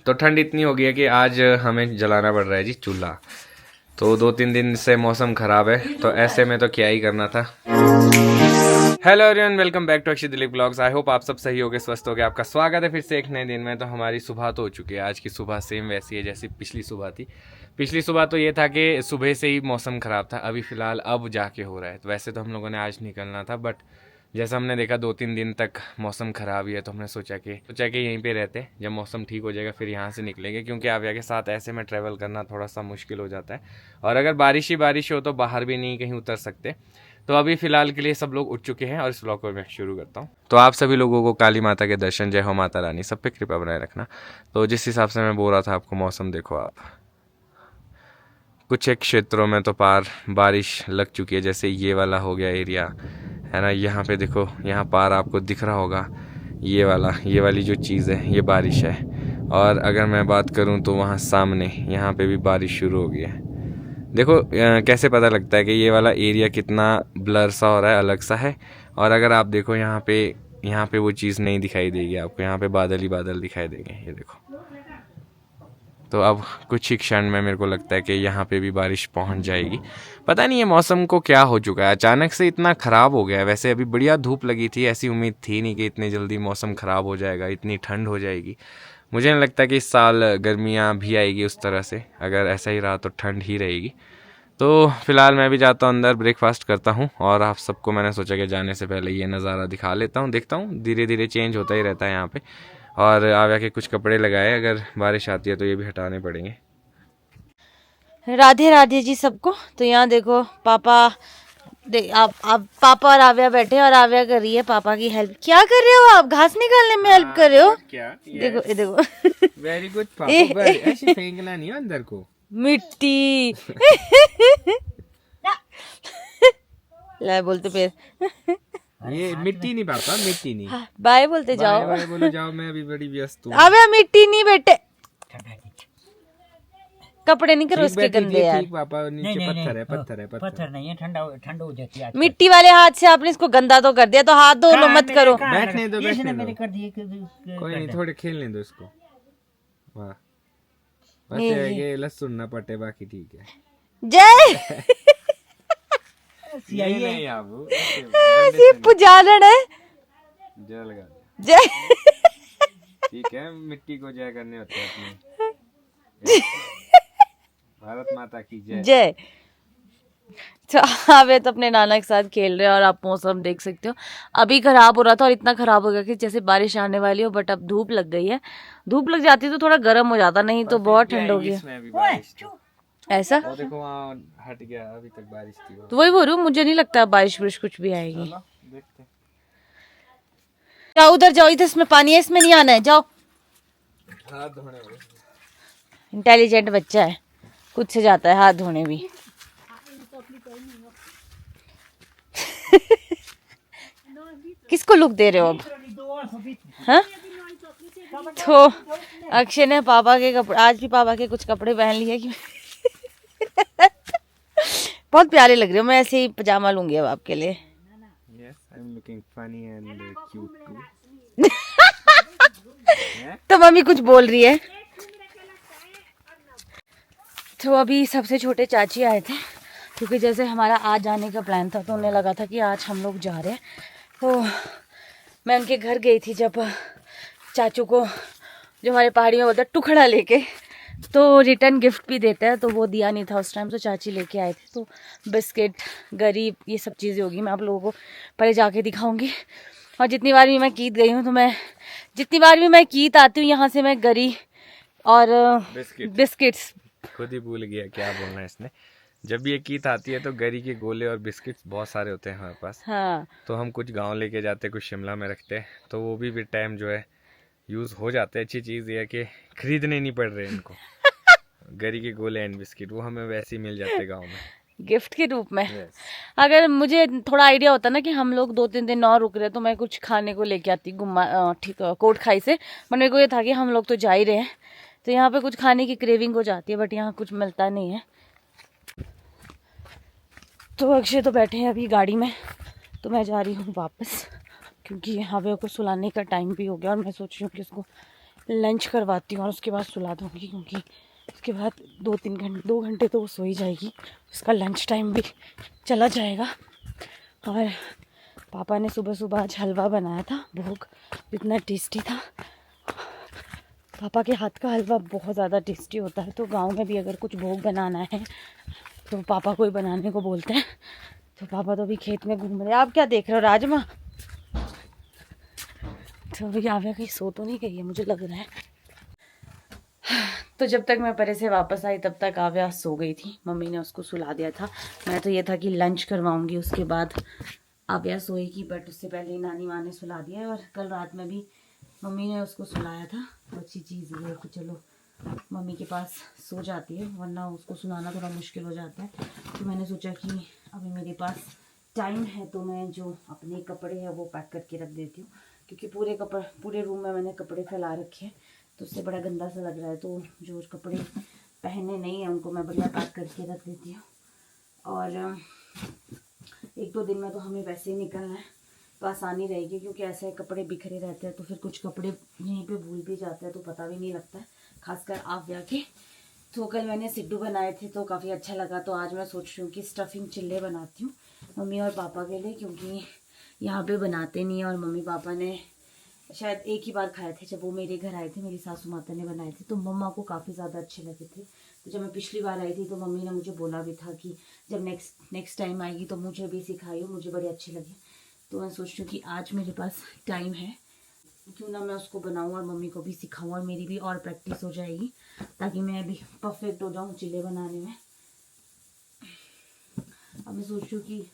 तो ठंड इतनी हो गई है कि आज हमें जलाना पड़ रहा है जी चूल्हा। तो 2-3 दिन से मौसम ख़राब है, तो ऐसे में तो क्या ही करना था। Hello everyone, welcome back to Akshay Dilip blogs. I hope आप सब सही होगे, स्वस्थ होगे। आपका स्वागत है फिर से एक नए दिन में। तो हमारी सुबह तो हो चुकी है। आज की सुबह सेम वैसी है जैसी पिछली सुबह थी। पिछली सुबह तो ये था कि सुबह से ही मौसम ख़राब था, अभी फ़िलहाल अब जाके हो रहा है। तो वैसे तो हम लोगों ने आज निकलना था, बट जैसा हमने देखा 2-3 दिन तक मौसम ख़राब ही है, तो हमने सोचा कि यहीं पे रहते, जब मौसम ठीक हो जाएगा फिर यहाँ से निकलेंगे। क्योंकि आविया के साथ ऐसे में ट्रैवल करना थोड़ा सा मुश्किल हो जाता है, और अगर बारिश ही बारिश हो तो बाहर भी नहीं कहीं उतर सकते। तो अभी फ़िलहाल के लिए सब लोग उठ चुके हैं और इस व्लॉग को मैं शुरू करता हूँ। तो आप सभी लोगों को काली माता के दर्शन, जय हो माता रानी, सब पे कृपा बनाए रखना। तो जिस हिसाब से मैं बोल रहा था आपको, मौसम देखो आप, कुछ एक क्षेत्रों में तो पार बारिश लग चुकी है। जैसे ये वाला हो गया एरिया है ना, यहाँ पे देखो, यहाँ पार आपको दिख रहा होगा ये वाली जो चीज़ है ये बारिश है। और अगर मैं बात करूँ तो वहाँ सामने यहाँ पे भी बारिश शुरू हो गई है। देखो कैसे पता लगता है कि ये वाला एरिया कितना ब्लर सा हो रहा है, अलग सा है। और अगर आप देखो यहाँ पे वो चीज़ नहीं दिखाई देगी आपको, यहाँ पे बादल ही बादल दिखाई देंगे, ये देखो। तो अब कुछ ही क्षण में मेरे को लगता है कि यहाँ पे भी बारिश पहुँच जाएगी। पता नहीं है मौसम को क्या हो चुका है, अचानक से इतना ख़राब हो गया है। वैसे अभी बढ़िया धूप लगी थी, ऐसी उम्मीद थी नहीं कि इतनी जल्दी मौसम ख़राब हो जाएगा, इतनी ठंड हो जाएगी। मुझे नहीं लगता कि इस साल गर्मियाँ भी आएगी उस तरह से। अगर ऐसा ही रहा तो ठंड ही रहेगी। तो फिलहाल मैं भी जाता हूँ अंदर, ब्रेकफास्ट करता हूँ, और आप सबको मैंने सोचा कि जाने से पहले ये नज़ारा दिखा लेता हूँ। देखता हूँ, धीरे धीरे चेंज होता ही रहता है यहाँ पे। और आव्या के कुछ कपड़े लगाए, अगर बारिश आती है तो ये भी हटाने पड़ेंगे। राधे राधे जी सबको। तो यहाँ देखो पापा, आप पापा और आव्या बैठे, और आव्या कर रही है पापा की हेल्प। क्या कर रहे हो आप? घास निकालने में हेल्प कर रहे हो? क्या? देखो ये देखो। वेरी गुड पापा, ऐसे फेंकना नहीं है अंदर को। मिट्टी। ला बोलते फिर ये मिट्टी नहीं पापा, मिट्टी नहीं। बाय बोलते जाओ। बाय बोलो, जाओ, मैं अभी बड़ी व्यस्त हूँ। आव्या मिट्टी नहीं बेटे, कपड़े नहीं करो उसके गंदे यार। ठीक पापा, नीचे पत्थर है, पत्थर है, पत्थर नहीं है, ठंडा ठंडा हो जाती है। मिट्टी वाले हाथ से आपने इसको गंदा तो कर दिया, तो हाथ धो लो, मत करो। बैठने दो, बैठने मैंने दो, कर दिए कोई नहीं, थोड़े खेलने दो इसको। वाह, बस ये है कि लहसुन ना पटे, बाकी ठीक है। जय ये नहीं आबू, ये पुजारण है। जय लगा दे। जय ठीक है, मिट्टी को जय करने होते हैं अपने। भारत माता की जय। जय। तो आप तो अपने नाना के साथ खेल रहे हो, और आप मौसम देख सकते हो, अभी खराब हो रहा था और इतना खराब हो गया कि जैसे बारिश आने वाली हो। बट अब धूप लग गई है। धूप लग जाती तो थोड़ा गर्म हो जाता, नहीं तो बहुत ठंड हो गई। ऐसा वो देखो वहाँ हट गया, अभी तक बारिश थी। तो वही बोल रही हूँ, मुझे नहीं लगता बारिश वारिश कुछ भी आएगी। देखते। जाओ उधर जाओ, इधर इसमें पानी है, इसमें नहीं आना है, जाओ। हाथ धोने वाले। इंटेलिजेंट बच्चा है, खुद से जाता है हाथ धोने भी। किसको लुक दे रहे हो अब? हाँ? तो अक्षय ने पापा के कपड़े, आज भी पापा के कुछ कपड़े पहन लिए कि बहुत प्यारे लग रहे हो। मैं ऐसे ही पजामा लूंगी अब आपके लिए। Yes, I'm looking funny and cute too. तो मम्मी कुछ बोल रही है। तो अभी सबसे छोटे चाची आए थे, क्योंकि जैसे हमारा आज जाने का प्लान था, तो उन्हें लगा था कि आज हम लोग जा रहे हैं। तो मैं उनके घर गई थी, जब चाचू को, जो हमारे पहाड़ी में बोलते हैं टुकड़ा लेके, तो रिटर्न गिफ्ट भी देता है, तो वो दिया नहीं था उस टाइम, तो चाची लेके आए थे। तो बिस्किट, गरीब, ये सब चीज़ें होगी, मैं आप लोगों को पहले जाके दिखाऊंगी। और जितनी बार भी मैं कीत गई हूँ, तो जितनी बार भी मैं कीत आती हूँ यहाँ से, मैं गरी और बिस्किट्स, खुद ही भूल गया क्या बोलना है इसने। जब ये कीत आती है तो गरी के गोले और बिस्किट्स बहुत सारे होते हैं हमारे पास। हाँ, तो हम कुछ गांव लेके जाते, कुछ शिमला में रखते हैं, तो वो भी विद टाइम जो है यूज़ हो जाते हैं। अच्छी चीज़ ये है कि खरीदने नहीं पड़ रहे इनको। गरी के गोले एंड बिस्किट वो हमें वैसे ही मिल जाते गांव में, गिफ्ट के रूप में। Yes. अगर मुझे थोड़ा आइडिया होता ना कि हम लोग 2-3 दिन और रुक रहे, तो मैं कुछ खाने को लेके आती ठीक कोट खाई से। पर मेरे को ये था कि हम लोग तो जा ही रहे हैं, तो यहाँ पे कुछ खाने की क्रेविंग हो जाती है, बट यहाँ कुछ मिलता नहीं है। तो अक्षय तो बैठे हैं अभी गाड़ी में, तो मैं जा रही हूँ वापस, क्योंकि हवे को सुलाने का टाइम भी हो गया, और मैं सोच रही हूँ कि उसको लंच करवाती हूँ और उसके बाद सुला दूँगी, क्योंकि उसके बाद 2 घंटे तो वो सो ही जाएगी, उसका लंच टाइम भी चला जाएगा। और पापा ने सुबह सुबह आज हलवा बनाया था, भोग, इतना टेस्टी था। पापा के हाथ का हलवा बहुत ज़्यादा टेस्टी होता है। तो गांव में भी अगर कुछ भोग बनाना है तो पापा को ही बनाने को बोलते हैं। तो पापा तो अभी खेत में घूम रहे हैं। आप क्या देख रहे हो, राजमा? तो अभी आव्या कहीं सो तो नहीं गई है, मुझे लग रहा है। तो जब तक मैं परे से वापस आई तब तक आव्या सो गई थी, मम्मी ने उसको सुला दिया था। मैं तो ये था कि लंच करवाऊंगी, उसके बाद आव्या सोएगी, बट उससे पहले नानी माँ ने सुला दिया है। और कल रात में भी मम्मी ने उसको सुलाया था। तो अच्छी चीज़ ये है कि चलो मम्मी के पास सो जाती है, वरना उसको सुलाना थोड़ा मुश्किल हो जाता है। तो मैंने सोचा कि अभी मेरे पास टाइम है तो मैं जो अपने कपड़े हैं वो पैक करके रख देती हूँ, क्योंकि पूरे रूम में मैंने कपड़े फैला रखे हैं, तो उससे बड़ा गंदा सा लग रहा है। तो जो कपड़े पहने नहीं हैं उनको मैं बढ़िया पैक करके रख देती हूँ। और 1-2 दिन में तो हमें वैसे ही निकलना है, तो आसानी रहेगी, क्योंकि ऐसे कपड़े बिखरे रहते हैं तो फिर कुछ कपड़े यहीं पे भूल भी जाते हैं तो पता भी नहीं लगता है, खासकर आव्या के। तो कल मैंने सिड्डू बनाए थे तो काफ़ी अच्छा लगा। तो आज मैं सोच रही हूँ कि स्टफिंग चिल्ले बनाती हूँ मम्मी और पापा के लिए, क्योंकि यहाँ पे बनाते नहीं हैं। और मम्मी पापा ने शायद एक ही बार खाए थे, जब वो मेरे घर आए थे, मेरी सासू माता ने बनाए थे, तो मम्मा को काफ़ी ज़्यादा अच्छे लगे थे। तो जब मैं पिछली बार आई थी तो मम्मी ने मुझे बोला भी था कि जब नेक्स्ट टाइम आएगी तो मुझे भी सिखाइयो, मुझे बड़े अच्छे लगे। तो मैं सोच रही हूँ कि आज मेरे पास टाइम है, क्यों ना मैं उसको बनाऊँ और मम्मी को भी सिखाऊँ, और मेरी भी और प्रैक्टिस हो जाएगी, ताकि मैं भी परफेक्ट हो जाऊँ चिल्ले बनाने में। अब मैं सोच रही हूँ कि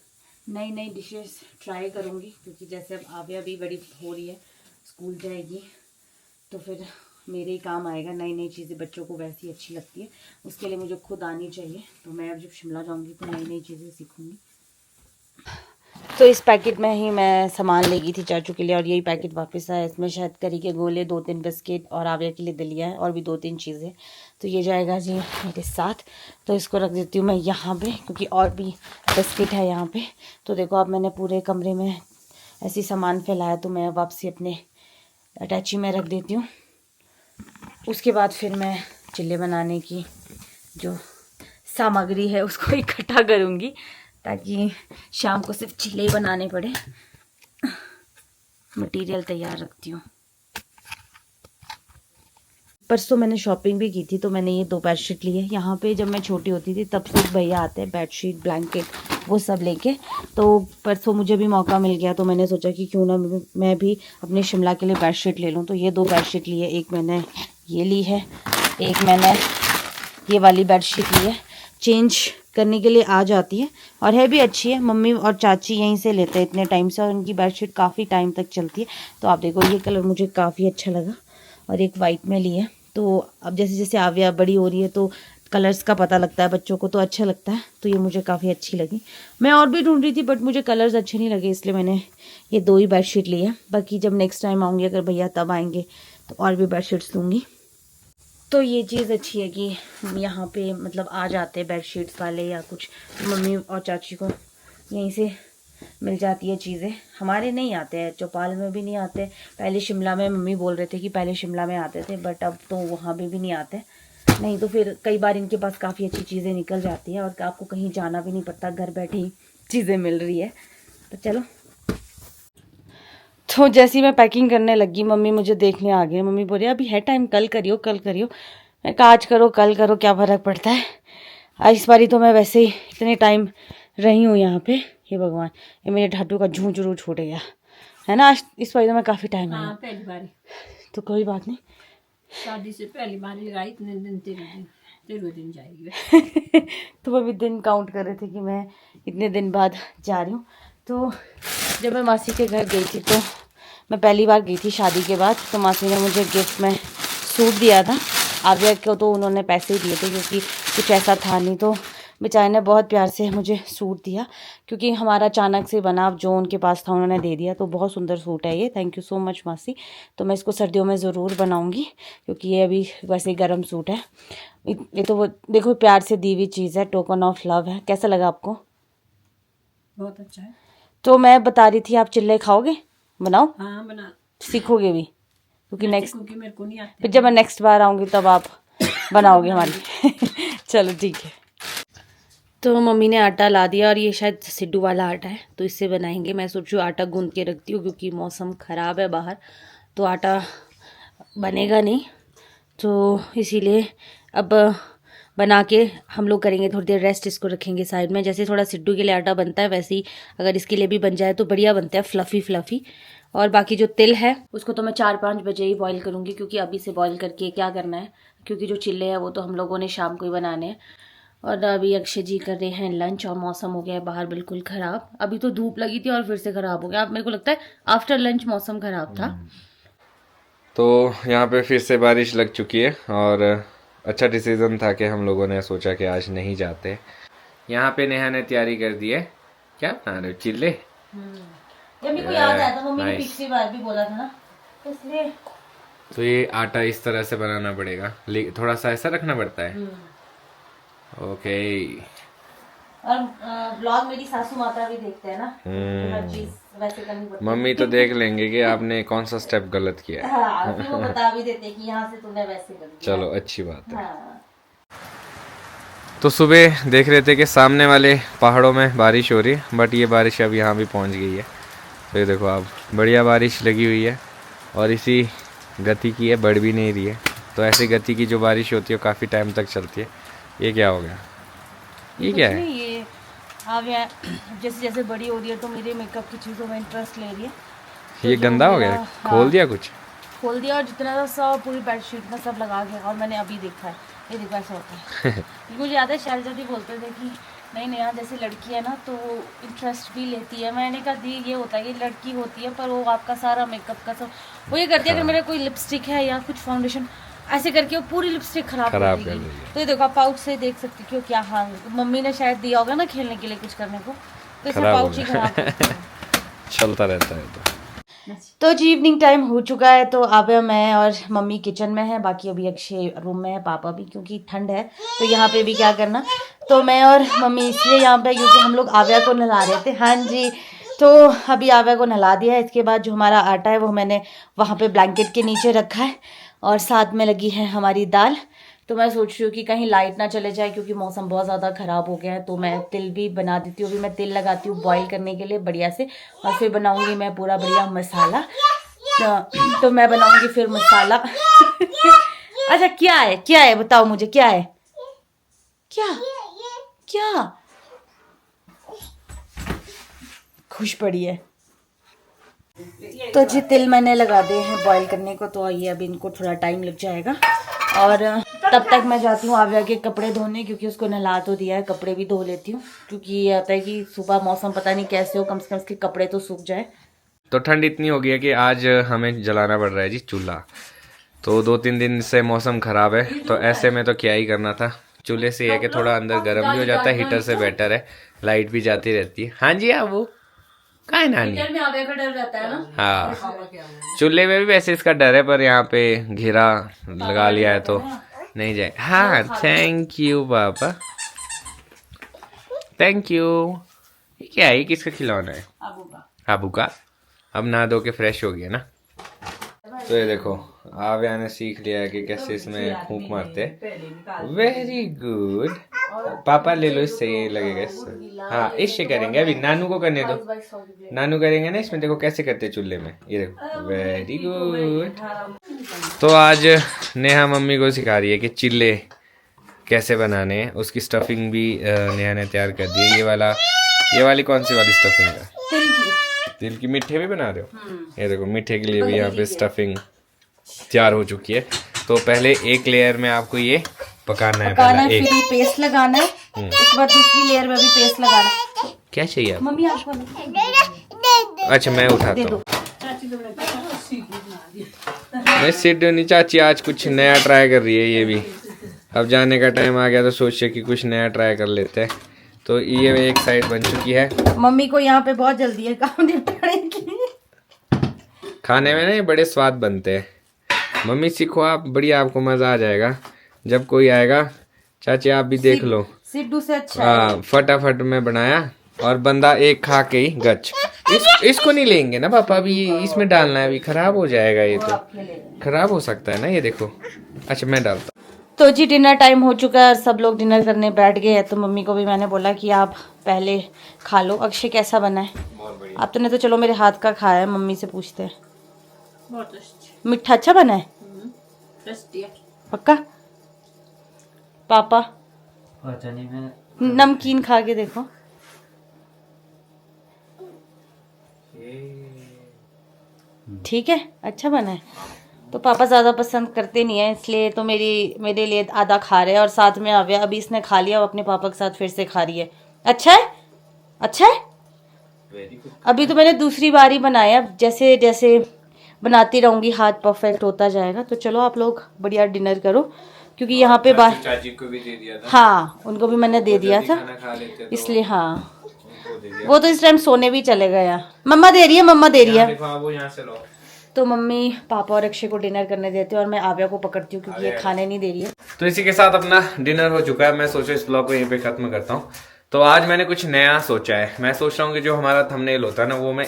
नई नई डिशेस ट्राई करूँगी, क्योंकि जैसे अब आव्या भी बड़ी हो रही है, स्कूल जाएगी, तो फिर मेरे ही काम आएगा। नई नई चीज़ें बच्चों को वैसी अच्छी लगती है, उसके लिए मुझे खुद आनी चाहिए। तो मैं अब जब शिमला जाऊँगी तो नई नई चीज़ें सीखूँगी। तो इस पैकेट में ही मैं सामान ले गई थी चाचू के लिए, और यही पैकेट वापस आया। इसमें शहद के गोले, 2-3 बिस्किट, और आव्या के लिए दलिया है, और भी 2-3 चीज़ें। तो ये जाएगा जी मेरे साथ। तो इसको रख देती हूँ मैं यहाँ पे, क्योंकि और भी बिस्किट है यहाँ पे। तो देखो अब मैंने पूरे कमरे में ऐसी सामान फैलाया, तो मैं वापसी अपने अटैची में रख देती हूँ। उसके बाद फिर मैं चिल्ले बनाने की जो सामग्री है उसको इकट्ठा करूँगी, ताकि शाम को सिर्फ चिल्ले बनाने पड़े। मटेरियल तैयार रखती हूँ। परसों मैंने शॉपिंग भी की थी, तो मैंने ये 2 बेडशीट ली है। यहाँ पे जब मैं छोटी होती थी तब से भैया आते हैं बेडशीट, ब्लैंकेट, वो सब लेके। तो परसों मुझे भी मौका मिल गया, तो मैंने सोचा कि क्यों ना मैं भी अपने शिमला के लिए बेडशीट ले लूँ। तो ये 2 बेडशीट ली है, एक मैंने ये ली है, एक मैंने ये वाली बेडशीट ली है। चेंज करने के लिए आ जाती है और है भी अच्छी है। मम्मी और चाची यहीं से लेते हैं इतने टाइम से, और उनकी बेडशीट काफ़ी टाइम तक चलती है। तो आप देखो ये कलर मुझे काफ़ी अच्छा लगा, और एक वाइट में ली है। तो अब जैसे जैसे आव्या बड़ी हो रही है तो कलर्स का पता लगता है बच्चों को, तो अच्छा लगता है। तो ये मुझे काफ़ी अच्छी लगी। मैं और भी ढूंढ रही थी बट मुझे कलर्स अच्छे नहीं लगे, इसलिए मैंने ये 2 ही बेडशीट ली है। बाकी जब नेक्स्ट टाइम आऊँगी, अगर भैया तब आएंगे, तो और भी बेडशीट्स लूँगी। तो ये चीज़ अच्छी है कि यहाँ पे मतलब आ जाते हैं बेडशीट्स वाले या कुछ, मम्मी और चाची को यहीं से मिल जाती है चीज़ें। हमारे नहीं आते हैं, चौपाल में भी नहीं आते। पहले शिमला में मम्मी बोल रहे थे कि पहले शिमला में आते थे, बट अब तो वहाँ पे भी नहीं आते। नहीं तो फिर कई बार इनके पास काफ़ी अच्छी चीज़ें निकल जाती हैं, और आपको कहीं जाना भी नहीं पड़ता, घर बैठे ही चीज़ें मिल रही है। तो चलो, तो जैसे ही मैं पैकिंग करने लगी, मम्मी मुझे देखने आ गई। मम्मी बोल रही अभी है टाइम, कल करियो कल करियो। मैं कहा आज करो कल करो, क्या फ़र्क पड़ता है। इस बारी तो मैं वैसे ही इतने टाइम रही हूँ यहाँ पे। हे भगवान, ये मेरे ढाटू का झूंझरू छूट गया है ना। आज इस बारी तो मैं काफ़ी टाइम आई। हाँ, पहली बार। तो कोई बात नहीं, शादी से पहली बार लगाई। इतने दिन 13 दिन जाएगी। तो अभी दिन काउंट कर रहे थे कि मैं इतने दिन बाद जा रही हूँ। तो जब मैं मासी के घर गई थी, तो मैं पहली बार गई थी शादी के बाद, तो मासी ने मुझे गिफ्ट में सूट दिया था। आव्या को तो उन्होंने पैसे ही दिए थे, क्योंकि कुछ ऐसा था नहीं। तो बेचारे ने बहुत प्यार से मुझे सूट दिया, क्योंकि हमारा अचानक से बना, जो उनके पास था उन्होंने दे दिया। तो बहुत सुंदर सूट है ये, थैंक यू सो मच मासी। तो मैं इसको सर्दियों में ज़रूर बनाऊँगी, क्योंकि ये अभी वैसे ही गर्म सूट है। ये तो वो देखो प्यार से दी हुई चीज़ है, टोकन ऑफ लव है। कैसा लगा आपको? बहुत अच्छा है। तो मैं बता रही थी, आप चिल्ले खाओगे? बनाओ। हाँ, बना। सीखोगे भी, क्योंकि नेक्स्ट क्योंकि मेरे को नहीं आते। फिर जब मैं नेक्स्ट बार आऊँगी तब आप बनाओगे हमारी। चलो ठीक है। तो मम्मी ने आटा ला दिया और ये शायद सिड्डू वाला आटा है, तो इससे बनाएंगे। मैं सोचूँ आटा गूंद के रखती हूँ क्योंकि मौसम ख़राब है बाहर, तो आटा बनेगा नहीं, तो इसीलिए अब बना के हम लोग करेंगे थोड़ी देर रेस्ट, इसको रखेंगे साइड में। जैसे थोड़ा सिड्डू के लिए आटा बनता है वैसे ही अगर इसके लिए भी बन जाए तो बढ़िया बनता है, फ्लफ़ी फ्लफ़ी। और बाकी जो तिल है उसको तो मैं 4-5 बजे ही बॉईल करूँगी, क्योंकि अभी से बॉईल करके क्या करना है, क्योंकि जो चिल्ले हैं वो तो हम लोगों ने शाम को ही बनाने हैं। और अभी अक्षय जी कर रहे हैं लंच और मौसम हो गया है बाहर बिल्कुल ख़राब। अभी तो धूप लगी थी और फिर से ख़राब हो गया। अब मेरे को लगता है आफ्टर लंच मौसम ख़राब था। तो यहाँ पे फिर से बारिश लग चुकी है और अच्छा डिसीजन था कि हम लोगों ने सोचा कि आज नहीं जाते। यहाँ पे नेहा ने तैयारी कर दी है। क्या बना रहे हो? चिल्ले? ये मेरे को याद आया था, मम्मी ने पिछली बार भी बोला था ना, इसलिए। तो ये आटा इस तरह से बनाना पड़ेगा, थोड़ा सा ऐसा रखना पड़ता है। ओके। और ब्लॉग मेरी सासू माता भी देखते हैं ना, हर चीज वैसे करनी पड़ती है। मम्मी तो देख लेंगे कि आपने कौन सा स्टेप गलत किया है। हाँ, फिर वो बता भी देते कि यहाँ से तूने वैसे कर दिया। चलो अच्छी बात है। हाँ। तो सुबह देख रहे थे कि सामने वाले पहाड़ों में बारिश हो रही है, बट ये बारिश अब यहाँ भी पहुँच गई है। तो ये देखो आप, बढ़िया बारिश लगी हुई है और इसी गति की है, बढ़ भी नहीं रही है। तो ऐसी गति की जो बारिश होती है वो काफ़ी टाइम तक चलती है। ये क्या हो गया? ये क्या है? ये अब जैसे जैसे बड़ी हो रही है तो मेरे मेकअप की चीज़ों में इंटरेस्ट ले रही है। तो ये गंदा हो गया? हाँ, खोल दिया कुछ? खोल दिया, और जितना था सब पूरी बेडशीट में सब लगा के, और मैंने अभी देखा है, ये देखो ऐसा होता है। मुझे याद है शैलजा भी बोलते थे कि नहीं नया जैसे लड़की है ना तो इंटरेस्ट भी लेती है। मैंने कहा दी ये होता है कि लड़की होती है पर वो आपका सारा मेकअप का सब वो ये करती है। अगर मेरा कोई लिपस्टिक है या कुछ फाउंडेशन ऐसे करके वो पूरी लिपस्टिक खराब कर देगी। तो ये देखो आप पाउच से देख सकते हो क्या हाल। मम्मी ने शायद दिया होगा ना खेलने के लिए कुछ करने को, तो इसमें पाउच ही खराब चलता रहता है। तो जी इवनिंग टाइम हो चुका है, तो अब मैं और मम्मी किचन में है, बाकी अभी अक्षय रूम में है, पापा भी, क्योंकि ठंड है तो यहाँ पे भी क्या करना। तो मैं और मम्मी इसलिए यहाँ पे क्योंकि हम लोग आव्या को नहला रहे थे। हाँ जी, तो अभी आव्या को नहला दिया है। इसके बाद जो हमारा आटा है वो मैंने वहाँ पे ब्लैंकेट के नीचे रखा है, और साथ में लगी है हमारी दाल। तो मैं सोच रही हूँ कि कहीं लाइट ना चले जाए क्योंकि मौसम बहुत ज़्यादा ख़राब हो गया है। तो मैं तिल भी बना देती हूँ, अभी मैं तिल लगाती हूँ बॉईल करने के लिए बढ़िया से, और फिर बनाऊँगी मैं पूरा बढ़िया मसाला। तो मैं बनाऊँगी फिर मसाला। अच्छा क्या है, क्या है बताओ मुझे, क्या है, क्या क्या खुश पड़ी है। तो जी तिल मैंने लगा दिए हैं बॉईल करने को, तो ये अभी इनको थोड़ा टाइम लग जाएगा। और तब तक मैं जाती हूँ आव्या के कपड़े धोने, क्योंकि उसको नहला तो दिया है, कपड़े भी धो लेती हूँ, क्योंकि ये आता है कि सुबह मौसम पता नहीं कैसे हो, कम से कम उसके कपड़े तो सूख जाए। तो ठंड इतनी हो गई है कि आज हमें जलाना पड़ रहा है जी चूल्हा। तो 2-3 दिन से मौसम ख़राब है, तो ऐसे में तो क्या ही करना था। चूल्हे से है कि थोड़ा अंदर गर्म भी हो जाता है, हीटर से बेटर है, लाइट भी जाती रहती है। हाँ जी आप वो कहाँ है नानी? में आव्या का डर रहता है ना। हाँ, चूल्हे में भी वैसे इसका डर है, पर यहाँ पे घेरा लगा लिया है तो नहीं जाए। हाँ थैंक यू पापा, थैंक यू। ये क्या है, किसका खिलौना है? आबू का। अब नहा धो के फ्रेश हो गया ना। तो ये देखो आव्या ने सीख लिया है कि कैसे इसमें फूंक मारते हैं। वेरी गुड पापा, ले लो, इससे ये लगेगा इससे। हाँ इससे करेंगे, अभी नानू को करने दो, नानू करेंगे ना इसमें। देखो कैसे करते हैं चूल्हे में, ये देखो। Very good. तो आज नेहा मम्मी को सिखा रही है कि चिल्ले कैसे बनाने हैं। उसकी स्टफिंग भी नेहा ने तैयार कर दी है। ये वाली कौन सी वाली स्टफिंग है? तिल की। मीठे भी बना रहे हो? ये देखो मीठे के लिए भी यहाँ पे स्टफिंग तैयार हो चुकी है। तो पहले एक लेयर में आपको ये पकाना है, फिर पेस्ट लगाना है, उसके बाद दूसरी लेयर में भी पेस्ट लगाना है। क्या चाहिए आपको? मम्मी आपको अच्छा मैं उठाता हूँ। मैं सिट नहीं चाची, आज कुछ नया ट्राई कर रही है ये भी। अब जाने का टाइम आ गया तो सोचिए कि कुछ नया ट्राई कर लेते हैं। तो ये एक साइड बन चुकी है। मम्मी को यहाँ पे बहुत जल्दी है काम निपटाने की। खाने में ना बड़े स्वाद बनते हैं। मम्मी सीखो आप, बढ़िया, आपको मजा आ जाएगा जब कोई आएगा। चाची आप भी देख लो, सिड्डू से अच्छा। हाँ फटाफट में बनाया और बंदा एक खा के ही गच। इसको नहीं लेंगे ना पापा, अभी इसमें डालना है, अभी खराब हो जाएगा, ये तो खराब हो सकता है ना, ये देखो। अच्छा मैं डालता हूँ। तो जी डिनर टाइम हो चुका है और सब लोग डिनर करने बैठ गए हैं। तो मम्मी को भी मैंने बोला कि आप पहले खा लो। अक्षय कैसा बना है? आप तो ने तो चलो मेरे हाथ का खाया है, मम्मी से पूछते हैं। बहुत टेस्टी। मीठा अच्छा बना है? टेस्टी है। पक्का? पापा पता नहीं, मैं नमकीन खा के देखो। ठीक है, अच्छा बना है। तो पापा ज़्यादा पसंद करते नहीं है, इसलिए तो मेरे लिए आधा खा रहे हैं और साथ में आव्या अभी इसने खा लिया, वो अपने पापा के साथ फिर से खा रही है। अच्छा है, अच्छा है। अभी तो मैंने दूसरी बार ही बनाया, जैसे जैसे बनाती रहूंगी हाथ परफेक्ट होता जाएगा। तो चलो आप लोग बढ़िया डिनर करो, क्योंकि यहाँ पे बाहर चाची को भी दे दिया था। हाँ उनको भी मैंने दे दिया था, खाना खा लेते तो इसलिए हाँ उनको दे दिया। वो तो इस टाइम सोने भी चले गए हैं। मम्मा दे रही है, मम्मा दे रही है। देखो आप वो यहाँ से लो। तो मम्मी पापा और अक्षय को डिनर करने देते हैं और मैं आव्या को पकड़ती हूँ क्योंकि ये खाने नहीं दे रही है। तो इसी के साथ अपना डिनर हो चुका है। मैं सोचा इस ब्लॉग को यहीं पे खत्म करता हूँ। तो आज मैंने कुछ नया सोचा है। मैं सोच रहा हूँ कि जो हमारा थंबनेल होता है ना, वो मैं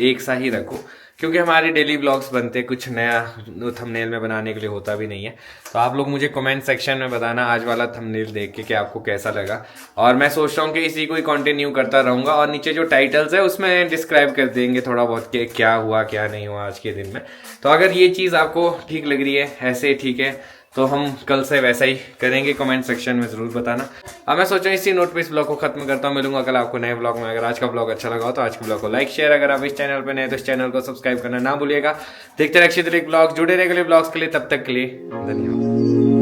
एक सा ही रखूँ, क्योंकि हमारे डेली ब्लॉग्स बनते, कुछ नया थंबनेल में बनाने के लिए होता भी नहीं है। तो आप लोग मुझे कमेंट सेक्शन में बताना आज वाला थंबनेल देख के कि आपको कैसा लगा। और मैं सोच रहा हूँ कि इसी को ही कंटिन्यू करता रहूँगा, और नीचे जो टाइटल्स है उसमें डिस्क्राइब कर देंगे थोड़ा बहुत कि क्या हुआ क्या नहीं हुआ आज के दिन में। तो अगर ये चीज़ आपको ठीक लग रही है, ऐसे ठीक है, तो हम कल से वैसा ही करेंगे। कमेंट सेक्शन में जरूर बताना। अब मैं सोचा इसी नोट पे इस ब्लॉग को खत्म करता हूँ। मिलूंगा कल आपको नए ब्लॉग में। अगर आज का ब्लॉग अच्छा लगा हो तो आज के ब्लॉग को लाइक शेयर, अगर आप इस चैनल पे नए तो इस चैनल को सब्सक्राइब करना ना भूलिएगा। देखते रहिए अक्षय ब्लॉग, जुड़े रहिए अगले ब्लॉग्स के लिए। तब तक के लिए धन्यवाद।